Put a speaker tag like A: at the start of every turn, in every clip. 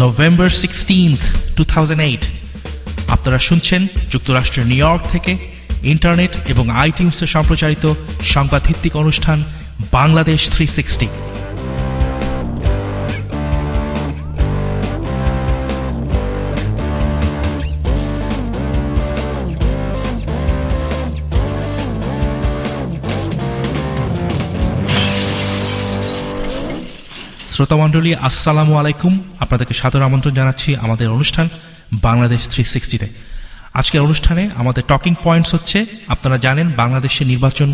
A: November 16th, 2008 আপনারা শুনছেন যুক্তরাষ্ট্রের নিউ ইয়র্ক থেকে ইন্টারনেট এবং আইটিউনসে সম্প্রচারিত সংবাদ ভিত্তিক অনুষ্ঠান বাংলাদেশ 360। শ্রোতামণ্ডলী, আসসালামু আলাইকুম। আপনাদেরকে সাদর আমন্ত্রণ জানাচ্ছি আমাদের অনুষ্ঠান বাংলাদেশ 360-তে। আজকের অনুষ্ঠানে আমাদের টকিং পয়েন্টস হচ্ছে, আপনারা জানেন বাংলাদেশের নির্বাচন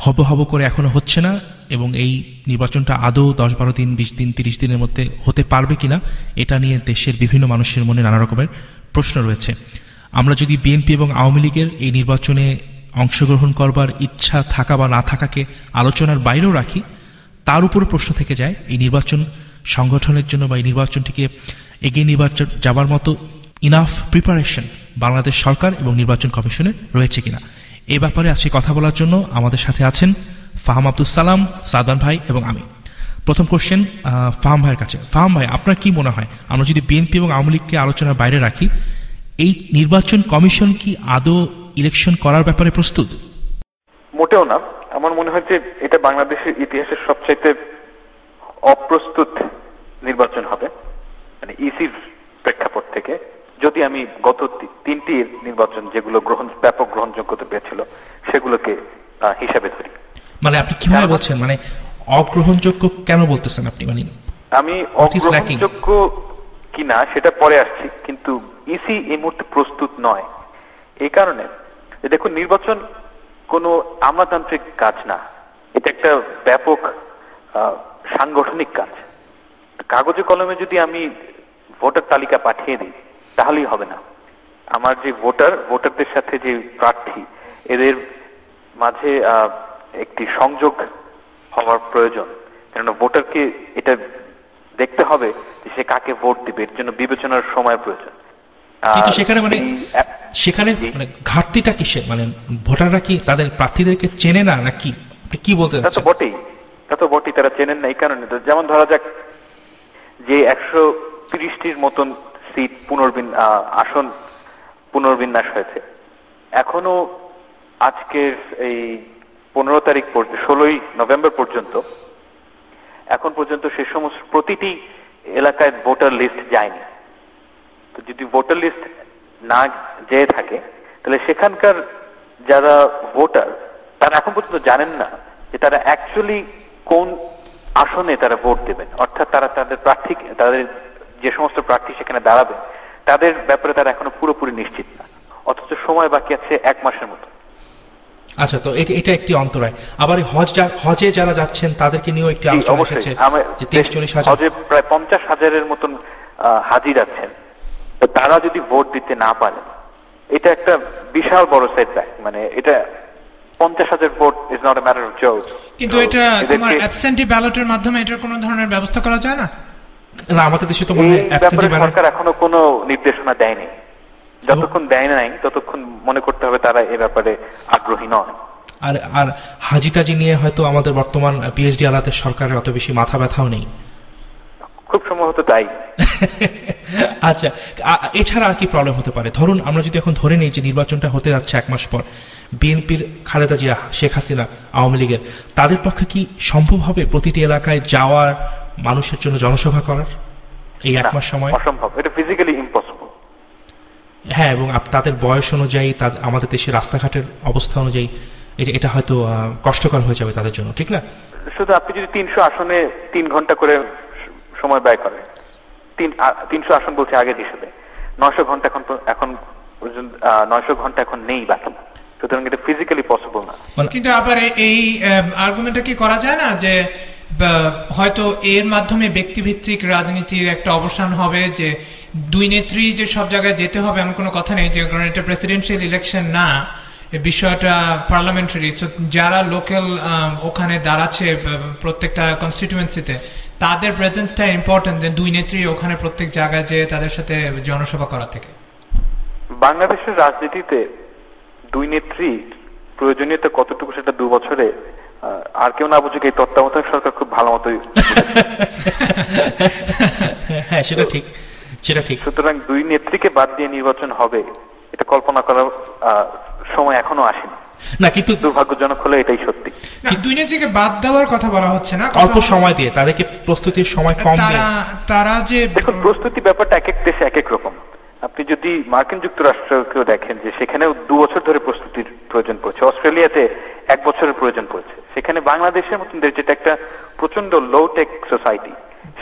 A: হব করে এখনো হচ্ছে না, এবং এই নির্বাচনটা আদৌ 10-12 দিন, 20 দিন, 30 দিনের মধ্যে হতে পারবে কিনা, এটা নিয়ে দেশের বিভিন্ন মানুষের মনে নানা রকমের প্রশ্ন রয়েছে। আমরা যদি বিএনপি এবং আওয়ামী লীগের এই নির্বাচনে অংশগ্রহণ করবার ইচ্ছা থাকা বা না থাকাকে আলোচনার বাইরেও রাখি, তার উপরে প্রশ্ন থেকে যায় এই নির্বাচন সংগঠনের জন্য বা এই নির্বাচনটিকে এগিয়ে নির্বাচন যাবার মতো ইনাফ প্রিপারেশন বাংলাদেশ সরকার এবং নির্বাচন কমিশনের রয়েছে কিনা। এই ব্যাপারে আজকে কথা বলার জন্য আমাদের সাথে আছেন ফাহাম আব্দুল সালাম, সাদমান ভাই এবং আমি। প্রথম কোশ্চেন ফাহাম ভাইয়ের কাছে। ফাহাম ভাই, আপনার কি মনে হয়, আমরা যদি বিএনপি এবং আওয়ামী লীগকে আলোচনার বাইরে রাখি, এই নির্বাচন কমিশন কি আদৌ ইলেকশন করার ব্যাপারে প্রস্তুত?
B: মোটেও না। আমার মনে হয় যে এটা বাংলাদেশের ইতিহাসের সবচাইতে অপ্রস্তুত নির্বাচন হবে, মানে ইসির প্রেক্ষাপট থেকে। যদি আমি গত 3টি নির্বাচন যেগুলো ব্যাপক গ্রহণযোগ্যতা পেয়েছিল সেগুলোকে হিসাবে ধরি।
A: মানে আপনি কিভাবে বলছেন, মানে অগ্রহণযোগ্য কেন বলতেছেন আপনি? মানে আমি অগ্রহণযোগ্য
B: কিনা সেটা পরে আসছি, কিন্তু ইসি এই মুহূর্তে প্রস্তুত নয়। এই কারণে দেখুন, নির্বাচন কোনো আমলাতান্ত্রিক কাজ না, এটা একটা ব্যাপক সাংগঠনিক কাজ। কাগজে কলমে যদি আমি ভোটার তালিকা পাঠিয়ে দিই তাহলেই হবে না। আমার যে ভোটারদের সাথে যে প্রার্থী, এদের মাঝে একটি সংযোগ হওয়ার প্রয়োজন। কেননা ভোটারকে এটা দেখতে হবে যে সে কাকে ভোট দিবে, এর জন্য বিবেচনার সময় প্রয়োজন।
A: কিন্তু সেখানে ঘাটতিটা কিসের? মানে ভোটাররা কি তাদের প্রার্থীদেরকে চেনে না নাকি? কি বলতে চাচ্ছেন?
B: তা তো বটেই, তারা চেনেন না। এই কারণে তো, যেমন ধরা যাক যে 130টির মতন সিট আসন পুনর্বিন্যাস হয়েছে, এখনো আজকের এই 15 তারিখ 16ই নভেম্বর পর্যন্ত এখন পর্যন্ত সে সমস্ত প্রতিটি এলাকায় ভোটার লিস্ট যায়নি। তো যদি ভোটার লিস্ট না যেয়ে থাকে, তাহলে সেখানকার যারা ভোটার তারা এখন পর্যন্ত জানেন না যে তারা অ্যাকচুয়ালি কোন আসনে তারা ভোট দেবেন। অর্থাৎ তারা তাদের যে সমস্ত প্রার্থী সেখানে দাঁড়াবে তাদের ব্যাপারে তারা এখনো পুরোপুরি নিশ্চিত না, অথচ সময় বাকি আছে 1 মাসের মতো।
A: আচ্ছা, তো এটা একটি অন্তরায়। আবার হজে যারা যাচ্ছেন তাদেরকে নিয়েও একটি আলোচনা এসেছে যে 30-40 হাজার,
B: হজে প্রায় 50,000-এর মতন হাজি যাচ্ছেন। তারা যদি ভোট দিতে না পারে, এটা একটা বিশাল বড় সেটব্যাক। মানে এটা 50,000 vote is not a matter of joke.
C: কিন্তু এটা আমার অ্যাবসেন্টি ব্যালটের মাধ্যমে এটার কোনো ধরনের ব্যবস্থা করা যায় না?
A: না, আমাদের দেশে তো মনে হয় অ্যাবসেন্টি ব্যালট
B: সরকার এখনো কোনো নির্দেশনা দেয়নি। যতক্ষণ দেয় নাই ততক্ষণ মনে করতে হবে তারা এ ব্যাপারে আগ্রহী নয়।
A: আর হাজিটাজি নিয়ে হয়তো আমাদের বর্তমান পিএইচডি আলাদের সরকারের অত বেশি মাথা ব্যথাও নেই,
B: খুব সম্ভবত তাই।
A: আচ্ছা, এছাড়া আর কি প্রবলেম হতে পারে? ধরুন আমরা যদি এখন ধরে নিই যে নির্বাচনটা হতে যাচ্ছে 1 মাস পর, বিএনপির খালেদা জিয়া, শেখ হাসিনা, আওয়ামী লীগের, তাদের পক্ষে কি সম্ভব হবে প্রতিটি এলাকায় যাওয়ার, মানুষের জন্য জনসভা করার এই 1 মাস সময়?
B: অসম্ভব, এটা ফিজিক্যালি ইম্পসিবল।
A: হ্যাঁ, এবং তাদের বয়স অনুযায়ী, আমাদের দেশের রাস্তাঘাটের অবস্থা অনুযায়ী এটা হয়তো কষ্টকর হয়ে যাবে তাদের জন্য, ঠিক না?
B: শুধু আপনি যদি 300 আসনে 3 ঘন্টা করে সময় ব্যয় করে, 300 আসন বলছে আগের হিসেবে, 900 ঘন্টা এখন পর্যন্ত 900 ঘন্টা এখন নেই বাকি। সুতরাং এটা ফিজিক্যালি পসিবল না।
C: কিন্তু আবার এই আর্গুমেন্টটা কি করা যায় না যে হয়তো এর মাধ্যমে ব্যক্তিভিত্তিক রাজনীতির একটা অবসান হবে, যে দুই নেত্রী যে সব জায়গায় যেতে হবে এমন কোনো কথা নেই, যে কারণ এটা প্রেসিডেন্সিয়াল ইলেকশন না, বিষয়টা পার্লামেন্টারি। যারা লোকাল ওখানে দাঁড়াচ্ছে প্রত্যেকটা কনস্টিটিউয়েন্সিতে, তাদের প্রেজেন্সটা ইম্পর্টেন্ট দেন দুই নেত্রী ওখানে প্রত্যেক জায়গায় যে তাদের সাথে জনসভা করা থেকে।
B: বাংলাদেশের রাজনীতিতে দুই নেত্রী প্রয়োজনীয়তা কতটুকু সেটা 2 বছরে আর কেউ না বুঝুক, এই তত্ত্বাবধায়ক সরকার খুব ভালো মতোই।
A: হ্যাঁ, সেটা ঠিক, সেটা ঠিক।
B: সুতরাং দুই নেত্রীকে বাদ দিয়ে নির্বাচন হবে, এটা কল্পনা করার সময় এখনো আসেনি।
A: না, কিন্তু
B: দুর্ভাগ্যজনক হলে এটাই সত্যি।
C: দুই নেত্রীকে বাদ দেওয়ার কথা বলা হচ্ছে না,
A: অল্প সময় দিয়ে তাদেরকে প্রস্তুতির সময় কম দিয়ে।
C: তারা যে
B: দেখুন, প্রস্তুতি ব্যাপারটা এক এক দেশে এক এক রকম। আপনি যদি মার্কিন যুক্তরাষ্ট্রকেও দেখেন যে সেখানেও 2 বছর ধরে প্রস্তুতির প্রয়োজন পড়ছে, অস্ট্রেলিয়াতে 1 বছরের প্রয়োজন পড়ছে, সেখানে বাংলাদেশের মতন দেশ যেটা একটা প্রচন্ড লো টেক সোসাইটি,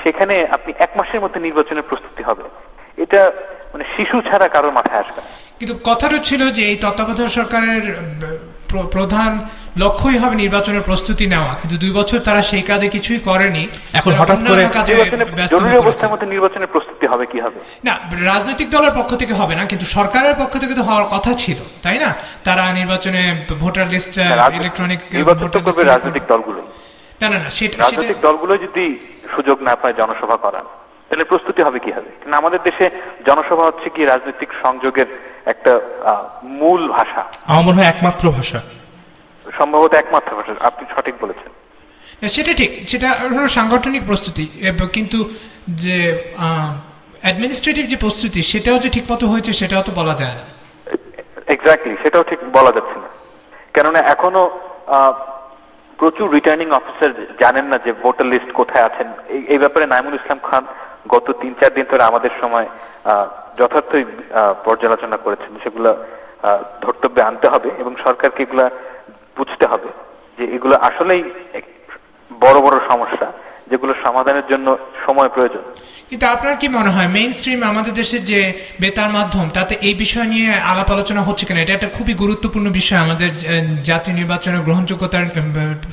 B: সেখানে আপনি 1 মাসের মধ্যে নির্বাচনের প্রস্তুতি হবে, এটা মানে শিশু ছাড়া কারোর মাথায় আসবে না।
C: কিন্তু কথাটা ছিল যে এই তত্ত্বাবধায়ক সরকারের প্রধান লক্ষ্যই হবে নির্বাচনের প্রস্তুতি নেওয়া, কিন্তু 2 বছর তারা সেই কাজে কিছুই করেনি।
A: এখন হঠাৎ করে
B: জরুরি অবস্থার মধ্যে নির্বাচনের প্রস্তুতি হবে কি হবে
C: না, রাজনৈতিক দলের পক্ষ থেকে হবে না, কিন্তু সরকারের পক্ষ থেকে তো হওয়ার কথা ছিল, তাই না? তারা নির্বাচনে ভোটার লিস্ট ইলেকট্রনিক
B: রাজনৈতিক দলগুলো
C: না না না সেটা
B: রাজনৈতিক দলগুলো যদি সুযোগ না পায় জনসভা করার, তাহলে প্রস্তুতি হবে কি হবে? কিন্তু আমাদের দেশে জনসভা হচ্ছে কি রাজনৈতিক সংযোগের একটা মূল ভাষা,
A: আমার মনে হয় একমাত্র ভাষা,
B: সম্ভবত একমাত্র ভাষা। আপনি সঠিক বলেছেন,
C: সেটা ঠিক, সেটা হলো সাংগঠনিক প্রস্তুতি, কিন্তু যে অ্যাডমিনিস্ট্রেটিভ যে প্রস্তুতি সেটাও যে ঠিক মতো হয়েছে সেটাও তো বলা যায় না।
B: এক্স্যাক্টলি, সেটাও ঠিক বলা যাচ্ছে না, কেননা এখনো প্রচুর রিটার্নিং অফিসার জানেন না যে ভোটার লিস্ট কোথায় আছেন। এই ব্যাপারে নাইমুল ইসলাম খান গত 3-4 দিন ধরে আমাদের সময় যথার্থই পর্যালোচনা করেছেন। সেগুলো ধর্তব্যে আনতে হবে এবং সরকারকে এগুলা বুঝতে হবে যে এগুলো আসলেই বড় বড় সমস্যা, যেগুলো সমাধানের জন্য সময় প্রয়োজন।
C: কিন্তু আপনার কি মনে হয় মেইন স্ট্রিম আমাদের দেশের যে বেতার মাধ্যম, তাতে এই বিষয় নিয়ে আলাপ আলোচনা হচ্ছে কিনা? এটা একটা খুবই গুরুত্বপূর্ণ বিষয়, আমাদের জাতীয় নির্বাচনের গ্রহণযোগ্যতার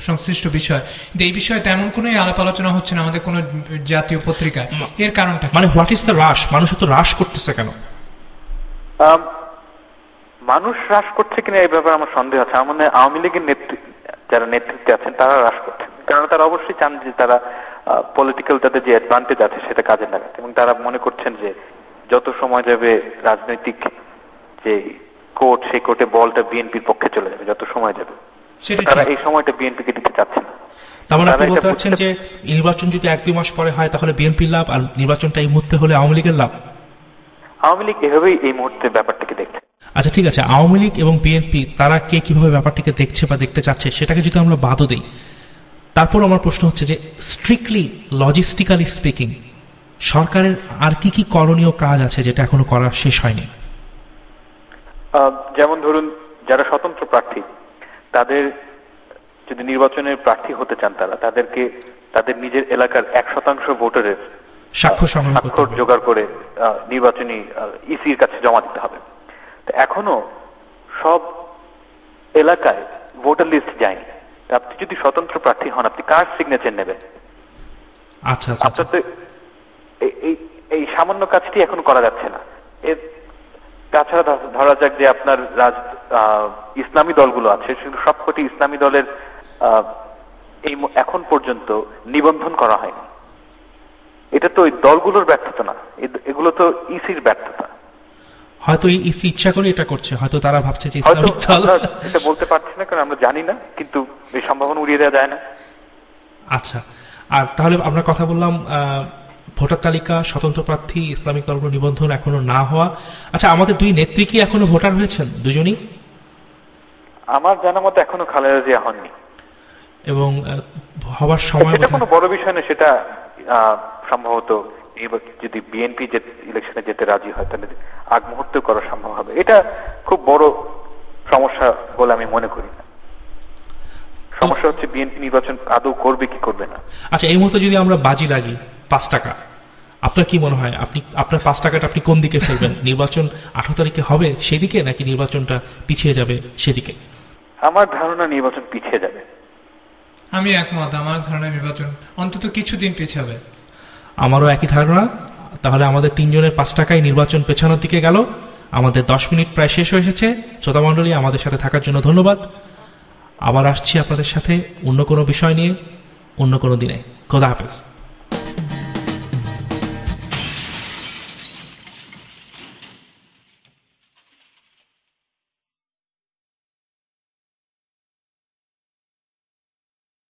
C: সংশ্লিষ্ট বিষয়, কিন্তু এই বিষয়ে তেমন কোনো আলাপ আলোচনা হচ্ছে না আমাদের কোনো জাতীয় পত্রিকায়। এর কারণটা
A: মানে হোয়াট ইজ দ্য রাশ? মানুষ তো রাশ করতেছে কেন?
B: মানুষ হ্রাস করছে কিনা এই ব্যাপারে আমার সন্দেহ আছে। আমার মনে হয় আওয়ামী লীগের যারা নেতৃত্বে আছেন তারা হ্রাস করছেন, কারণ তারা অবশ্যই চান যে তারা পলিটিক্যাল তাদের যে অ্যাডভান্টেজ আছে সেটা কাজে লাগাতে, এবং তারা মনে করছেন যে যত সময় যাবে রাজনৈতিক যে কোর্ট, সেই কোর্টে বলটা বিএনপির পক্ষে চলে যাবে যত সময় যাবে। তারা এই সময়টা বিএনপিকে দিতে চাচ্ছেন।
A: তার মানে আপনি বলতে চাচ্ছেন যে নির্বাচন যদি 1-2 মাস পরে হয় তাহলে বিএনপির লাভ, আর নির্বাচনটা এই মুহূর্তে হলে আওয়ামী লীগের লাভ।
B: আওয়ামী লীগ এভাবেই এই মুহূর্তে ব্যাপারটাকে দেখছে।
A: আচ্ছা, ঠিক আছে, আওয়ামী লীগ এবং বিএনপি তারা কে কিভাবে ব্যাপারটিকে দেখছে বা দেখতে চাচ্ছে সেটাকে যদি আমরা বাদও দিই, তারপর আমার প্রশ্ন হচ্ছে যে স্ট্রিক্টলি লজিস্টিক্যালি স্পিকিং সরকারের আর কি কি করণীয় কাজ আছে যেটা এখনো করা শেষ হয়নি?
B: যেমন ধরুন, যারা স্বতন্ত্র প্রার্থী, তাদের যদি নির্বাচনের প্রার্থী হতে চান, তাদেরকে তাদের নিজের এলাকার 1% ভোটারের স্বাক্ষর জোগাড় করে নির্বাচনী ইসির কাছে জমা দিতে হবে। তো এখনো সব এলাকায় ভোটার লিস্ট যায়নি। আপনি যদি স্বতন্ত্র প্রার্থী হন, আপনি কার সিগনেচার নেবেন?
A: আচ্ছা,
B: আপনার তো এই সামান্য কাজটি এখন করা যাচ্ছে না। এর তাছাড়া ধরা যাক যে আপনার ইসলামী দলগুলো আছে, সবকটি ইসলামী দলের এই এখন পর্যন্ত নিবন্ধন করা হয়নি। এটা তো ওই দলগুলোর ব্যর্থতা না, এগুলো তো ইসির ব্যর্থতা।
A: হয়তো ইসি ইচ্ছা করে এটা করছে, হয়তো তারা ভাবছে যে
B: এটা বলতে পারছি না, কারণ আমরা জানি না, কিন্তু এই সম্ভাবনা উড়িয়ে দেওয়া যায় না।
A: আচ্ছা, আর তাহলে আমরা কথা বললাম ভোটার তালিকা, স্বতন্ত্র প্রার্থী, ইসলামিক দলগুলো নিবন্ধন এখনো না হওয়া। আচ্ছা, আমাদের 2 নেত্রী কি এখনো ভোটার হয়েছেন? দুজনই
B: আমার জানা মতো এখনো খালেদা জিয়া হননি,
A: এবং হবার সময়
B: এটা কোনো বড় বিষয় না। সেটা সম্ভবত যদি বিএনপি যে ইলেকশনে যেতে রাজি হয় তাহলে আগ মুহূর্তে করা সম্ভব হবে। এটা খুব বড় সমস্যা বলে আমি মনে করি না। সমস্যা হচ্ছে বিএনপি নির্বাচন আদৌ করবে কি করবে না।
A: আচ্ছা, এই মুহূর্তে যদি আমরা বাজি লাগি 5 টাকা, আপনার কি মনে হয় আপনার 5 টাকাটা আপনি কোন দিকে ফেলবেন? নির্বাচন 18 তারিখে হবে সেদিকে, নাকি নির্বাচনটা পিছিয়ে যাবে সেদিকে?
B: আমার ধারণা নির্বাচন পিছিয়ে যাবে।
C: আমি একমত, আমার ধারণা নির্বাচন অন্তত কিছুদিন পিছাবে।
A: আমারও একই ধারণা। তাহলে আমাদের 3 জনের 5 টাকায় নির্বাচন পেছানোর দিকে গেল। আমাদের 10 মিনিট প্রায় শেষ হয়ে এসেছে। শ্রোতামণ্ডলী, আমাদের সাথে থাকার জন্য ধন্যবাদ। আবার আসছি আপনাদের সাথে অন্য কোনো বিষয় নিয়ে অন্য কোনো দিনে। খোদা হাফেজ।